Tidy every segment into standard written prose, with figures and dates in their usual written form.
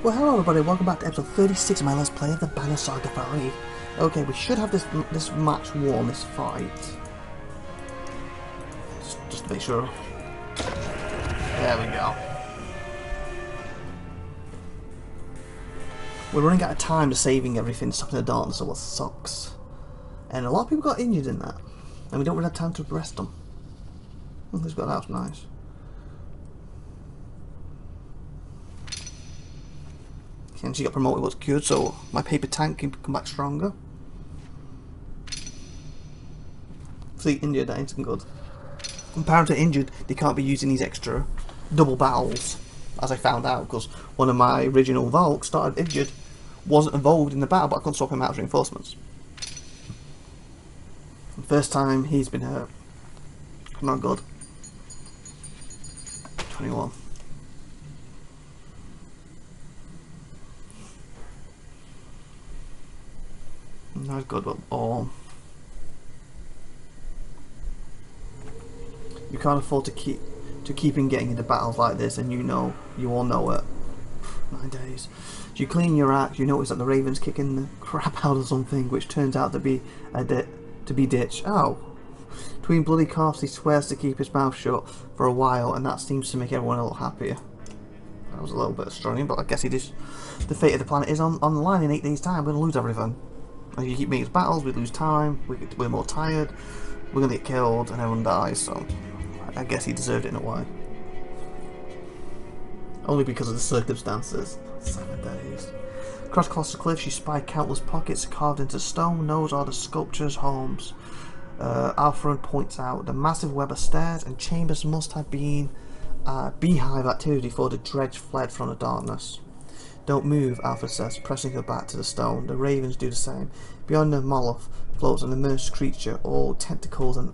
Well, hello everybody, welcome back to episode 36 of my Let's Play of the Banner Saga 5. Okay, we should have this match won, this fight. Just to make sure. There we go. We're running out of time to saving everything, stopping the darkness, so what sucks. And a lot of people got injured in that. And we don't really have time to rest them. This got out nice. And she got promoted, was good, so my paper tank can come back stronger. Fleet injured, that ain't good. Apparently injured, they can't be using these extra double battles, as I found out, because one of my original Valks started injured, wasn't involved in the battle, but I couldn't swap him out as reinforcements. The first time he's been hurt. Not good. 21. Not good at all. You can't afford to keep in getting into battles like this, and you all know it. 9 days. As you clean your axe, you notice that the raven's kicking the crap out of something, which turns out to be ditch. Oh, between bloody coughs, he swears to keep his mouth shut for a while, and that seems to make everyone a little happier. That was a little bit strange, but I guess the fate of the planet is on the line in 8 days' time. We're gonna lose everything. If you keep making battles, we lose time, we're more tired, we're going to get killed, and everyone dies, so I guess he deserved it in a way. Only because of the circumstances. 7 days. Across the cliffs, you spy countless pockets carved into stone. Those are the sculpture's homes. Alfred points out the massive web of stairs and chambers must have been beehive activity before the dredge fled from the darkness. Don't move, Alfred says, pressing her back to the stone. The ravens do the same. Beyond the Moloth floats an immersed creature, all tentacles and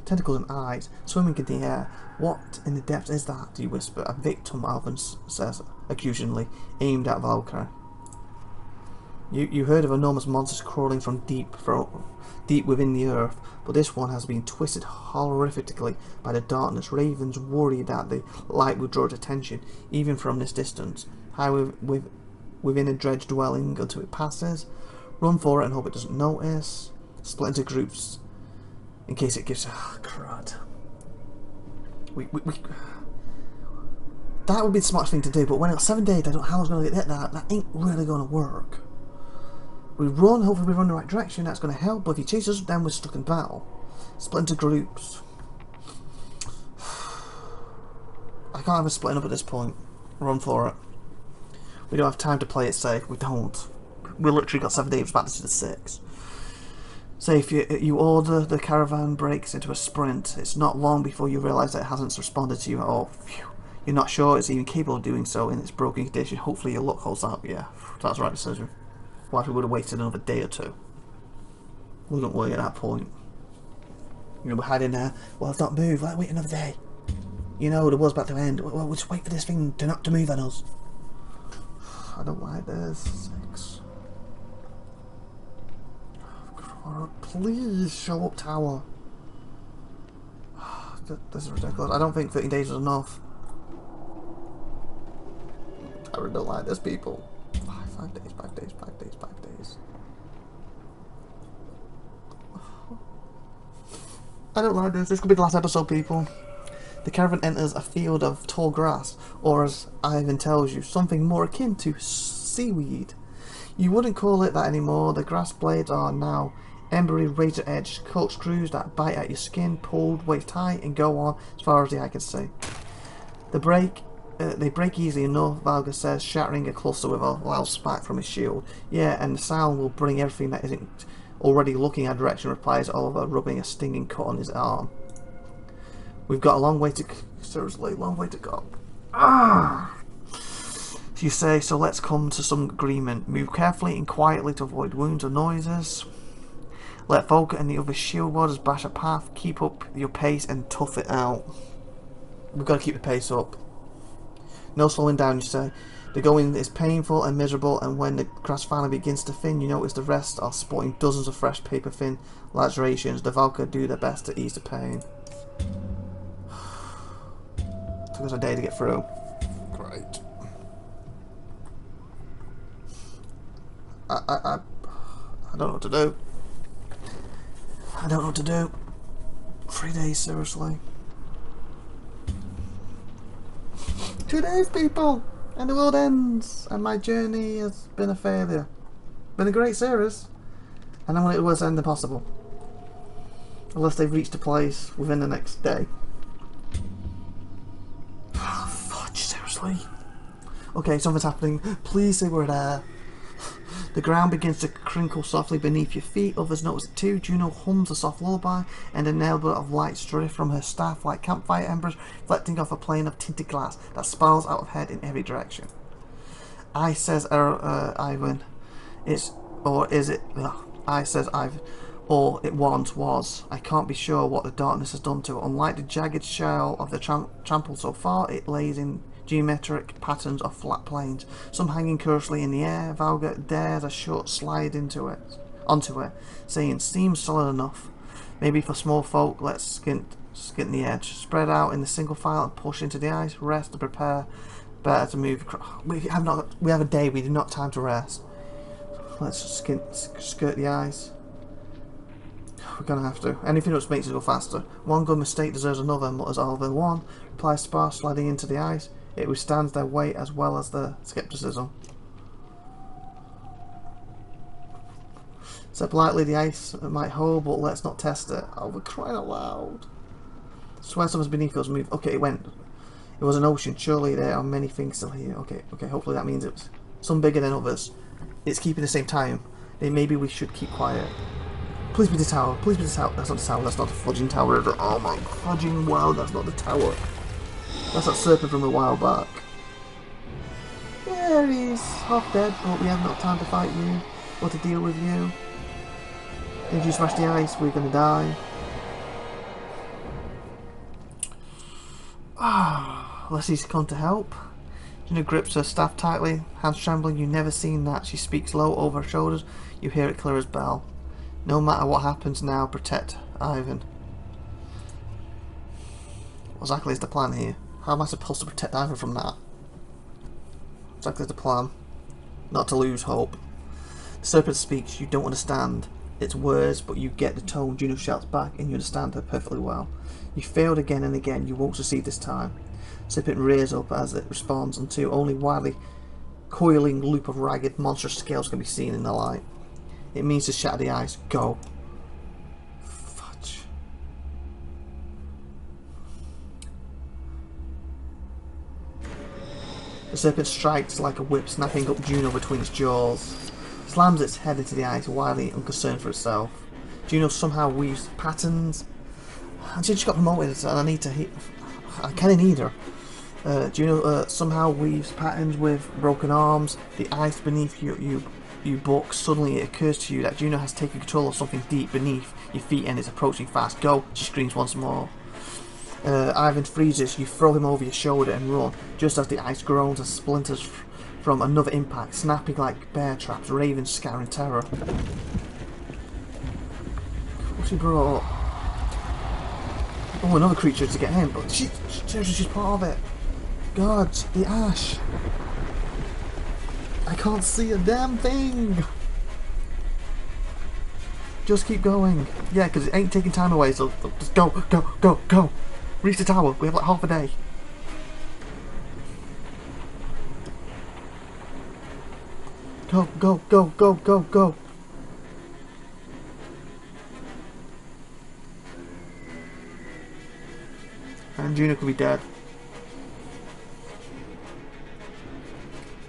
tentacles and eyes, swimming in the air. What in the depths is that? Do you whisper? A victim, Alfred says accusingly, aimed at Valkyrie. You heard of enormous monsters crawling from deep within the earth, but this one has been twisted horrifically by the darkness. Ravens worry that the light will draw its attention, even from this distance. High within a dredge dwelling until it passes. Run for it and hope it doesn't notice. Split into groups in case it gives. Oh, crud. That would be the smart thing to do, but when it's 7 days, I don't know how I was going to get that. That ain't really going to work. We run, hopefully we run the right direction, that's going to help, but if he chases us, then we're stuck in battle. Split into groups. I can't have us splitting up at this point. Run for it. We don't have time to play it safe. We don't. We literally got 7 days back to the 6. Say if you order the caravan breaks into a sprint, it's not long before you realise that it hasn't responded to you at all. Phew. You're not sure it's even capable of doing so in its broken condition. Hopefully your luck holds out. Yeah, that's the right decision. Why if we would have waited another day or two? Wouldn't we at that point? You know, we're hiding there. Well, let's not move. Let's wait another day. You know, the world's about to end. Well, we'll just wait for this thing not to move on us. I don't like this. 6. Oh, God, please show up, tower. This is ridiculous. I don't think 13 days is enough. I really don't like this, people. 5 days, 5 days, 5 days, 5 days. I don't like this. This could be the last episode, people. The caravan enters a field of tall grass, or as Ivan tells you, something more akin to seaweed. You wouldn't call it that anymore. The grass blades are now embery, razor-edged corkscrews that bite at your skin, pulled waist high, and go on as far as the eye can see. They break easily enough, Valga says, shattering a cluster with a loud smack from his shield. Yeah, and the sound will bring everything that isn't already looking our direction, replies Oliver, rubbing a stinging cut on his arm. We've got a long way to... seriously, long way to go. Ah! You say, so let's come to some agreement. Move carefully and quietly to avoid wounds or noises. Let Volker and the other shield warders bash a path. Keep up your pace and tough it out. We've got to keep the pace up. No slowing down, you say. The going is painful and miserable, and when the grass finally begins to thin, you notice the rest are sporting dozens of fresh paper-thin lacerations. The Valkyr do their best to ease the pain. Took us a day to get through. Great. I don't know what to do. I don't know what to do. 3 days, seriously. 2 days, people! And the world ends! And my journey has been a failure. Been a great series. And I want it the worst ending possible. Unless they've reached a place within the next day. Oh, fudge, seriously. Okay, something's happening. Please say we're there. The ground begins to crinkle softly beneath your feet. Others notice it too. Juno hums a soft lullaby, and a nailbit of light drift from her staff like campfire embers, reflecting off a plane of tinted glass that spirals out of head in every direction. I says Ivan, it's or is it? I says Ivan, or it once was. I can't be sure what the darkness has done to it. Unlike the jagged shell of the trample so far, it lays in geometric patterns of flat planes, some hanging curiously in the air. Valga dares a short slide onto it, saying, "Seems solid enough. Maybe for small folk, let's skin the edge. Spread out in the single file and push into the ice. Rest and prepare. Better to move across." We have a day. We do not have time to rest. Let's skirt the ice. We're gonna have to. Anything else makes us go faster. One good mistake deserves another, mutters Oliver. One replies Spar, sliding into the ice. It withstands their weight as well as their skepticism. Step lightly, the ice might hold, but let's not test it. Oh, we're crying out loud. Swear something's beneath us. Move. Okay, it went. It was an ocean. Surely there are many things still here. Okay, hopefully that means it was some bigger than others. It's keeping the same time. Then maybe we should keep quiet. Please be the tower. Please be the tower. That's not the tower. That's not the fudging tower, is it? Oh my fudging wow, that's not the tower. That's that serpent from a while back. Yeah, he's half dead, but we haven't got time to fight you or to deal with you. If you smash the ice, we're gonna die. Unless he's come to help. Gina grips her staff tightly, hands trembling. You've never seen that. She speaks low over her shoulders. You hear it clear as bell. No matter what happens now, protect Ivan. What exactly is the plan here? How am I supposed to protect Ivan from that? Exactly the plan. Not to lose hope. The serpent speaks. You don't understand its words, but you get the tone. Juno shouts back, and you understand her perfectly well. You failed again and again. You won't succeed this time. Serpent rears up as it responds until only wildly coiling loop of ragged, monstrous scales can be seen in the light. It means to shatter the ice. Go. Fudge. The serpent strikes like a whip, snapping up Juno between its jaws. Slams its head into the ice, wildly unconcerned for itself. Juno somehow weaves patterns. And she just got promoted, and I need to hit. I kind of need her. Juno somehow weaves patterns with broken arms. The ice beneath you bucks. Suddenly it occurs to you that Juno has taken control of something deep beneath your feet and is approaching fast. Go! She screams once more. Ivan freezes. You throw him over your shoulder and run, just as the ice groans and splinters from another impact, snapping like bear traps, ravens scattering terror. What's she brought up? Oh, another creature to get in, but she's part of it. God, the ash. I can't see a damn thing. Just keep going. Yeah, because it ain't taking time away, so just go, go, go, go. Reach the tower. We have like half a day. Go, go, go, go, go, go. And Juno could be dead.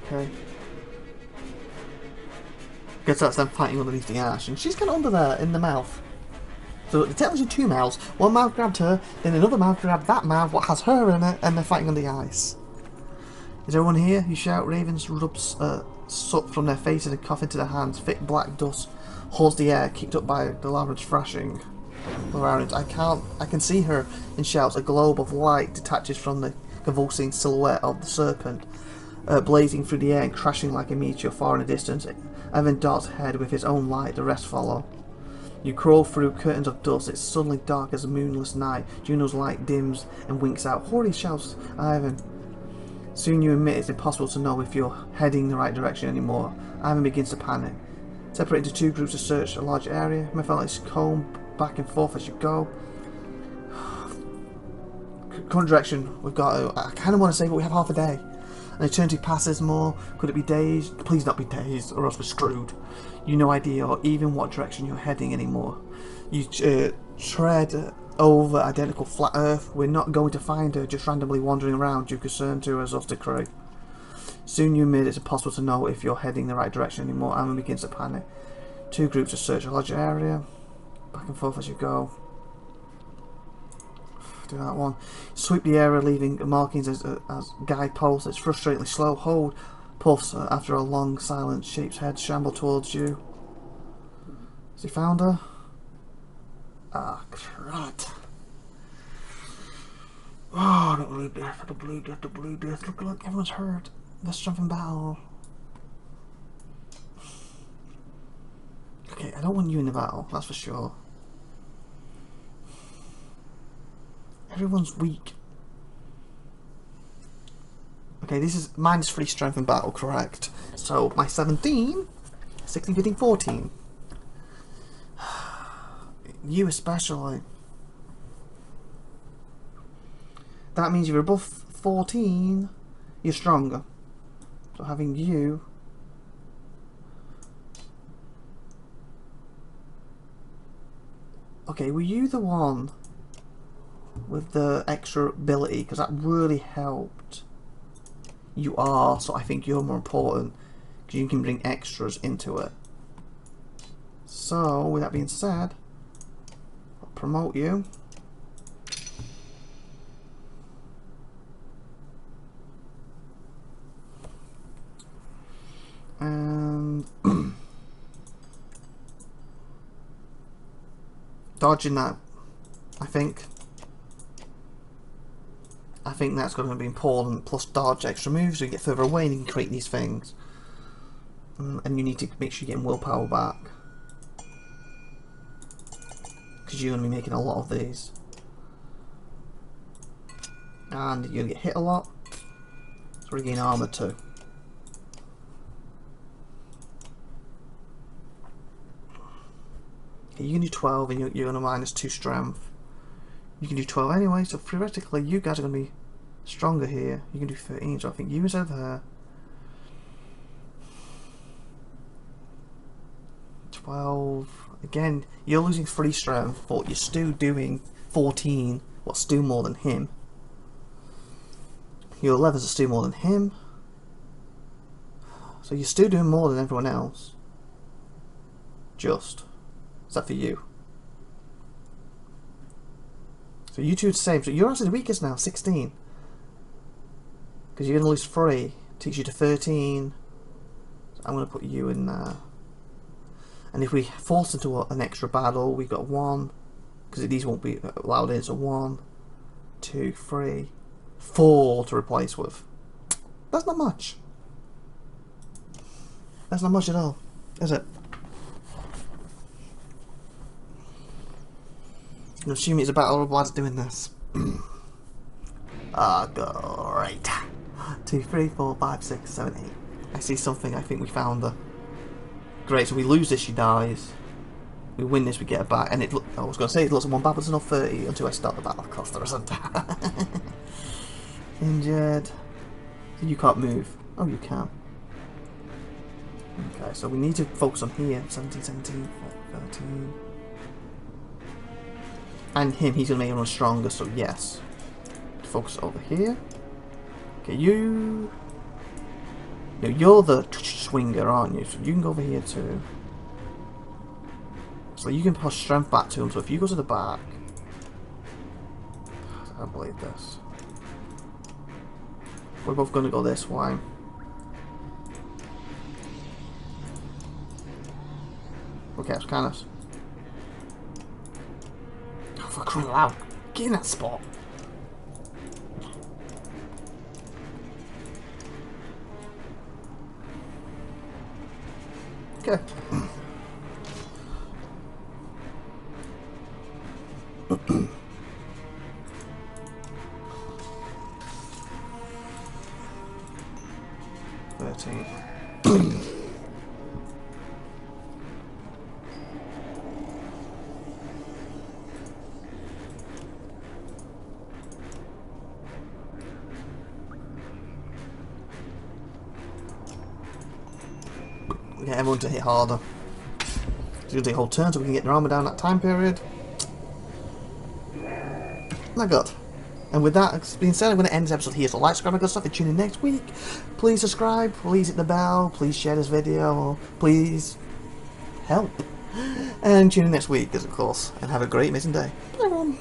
Okay. Guess that's them fighting underneath the ash, and she's kind of under there in the mouth. So there's technically two mouths. One mouth grabbed her, then another mouth grabbed that mouth, what has her in it, and they're fighting on the ice. Is everyone here? You shout. Ravens rub soot from their faces and cough into their hands. Thick black dust holds the air, kicked up by the large thrashing around it. I can see her, and shouts. A globe of light detaches from the convulsing silhouette of the serpent, blazing through the air and crashing like a meteor far in the distance. Evan darts ahead with his own light. The rest follow. You crawl through curtains of dust. It's suddenly dark as a moonless night. Juno's light dims and winks out. Holy, shouts Ivan. Soon you admit it's impossible to know if you're heading the right direction anymore. Ivan begins to panic. Separate into 2 groups to search a large area. Methodically comb back and forth as you go. Current direction, we've got to, I kind of want to say, but we have half a day. And eternity passes more. Could it be days? Please not be days, or else we're screwed. You no idea or even what direction you're heading anymore. You tread over identical flat Earth. We're not going to find her just randomly wandering around. You're concerned to us off the crew. Soon you admit it's impossible to know if you're heading the right direction anymore. Amma begins to panic. 2 groups to search a large area. Back and forth as you go. Do that one. Sweep the area, leaving markings as guideposts. It's frustratingly slow. Hold pulse after a long silence. Shape's head shamble towards you. Has he found her? Ah, crud. Oh, the blue death, the blue death, the blue death. Look, everyone's hurt. The strength in battle. Okay, I don't want you in the battle, that's for sure. Everyone's weak. Okay, this is -3 strength in battle, correct. So, my 17, 16, 15, 14. You especially. That means if you're above 14, you're stronger. So having you... Okay, were you the one with the extra ability? Because that really helped. You are, so I think you're more important. Because you can bring extras into it. So, with that being said, I'll promote you. And dodging that, I think that's going to be important. Plus dodge extra moves, so you get further away and you can create these things. And you need to make sure you're getting willpower back, because you're going to be making a lot of these, and you're going to get hit a lot. So regain armor too. You can do 12 and you're on a -2 strength. You can do 12 anyway, so theoretically you guys are going to be stronger here. You can do 13, so I think you is over there. 12. Again, you're losing 3 strength, but you're still doing 14, what's still more than him. Your 11s are still more than him. So you're still doing more than everyone else. Just. Except for you. So you two are the same. So you're actually the weakest now, 16. Because you're going to lose 3. Takes you to 13. So I'm going to put you in there. And if we force into an extra battle, we've got 1. Because these won't be allowed in. So 1, 2, 3, 4 to replace with. That's not much. That's not much at all, is it? I'm assuming it's a battle of lads doing this. Ah, great. 2, 3, 4, 5, 6, 7, 8. I see something. I think we found her. Great. So we lose this, she dies. We win this, we get her back. And I was going to say it looks at 1 battle, but it's not 30 until I start the battle. Of course, there isn't. Injured. So you can't move. Oh, you can. Okay, so we need to focus on here. 17, 17, 13. And him, he's going to make everyone stronger, so yes. Focus over here. Okay, you... No, you're the swinger, aren't you? So you can go over here too. So you can push strength back to him, so if you go to the back... I don't believe this. We're both going to go this way. Okay, it's kind of... For crying out loud, get in that spot. Okay. We get everyone to hit harder. It's going to take a whole turn so we can get their armor down that time period. Not good. And with that being said, I'm going to end this episode here. So like, subscribe, and good stuff, and tune in next week. Please subscribe, please hit the bell, please share this video, please help. And tune in next week, of course. And have a great amazing day. Bye everyone.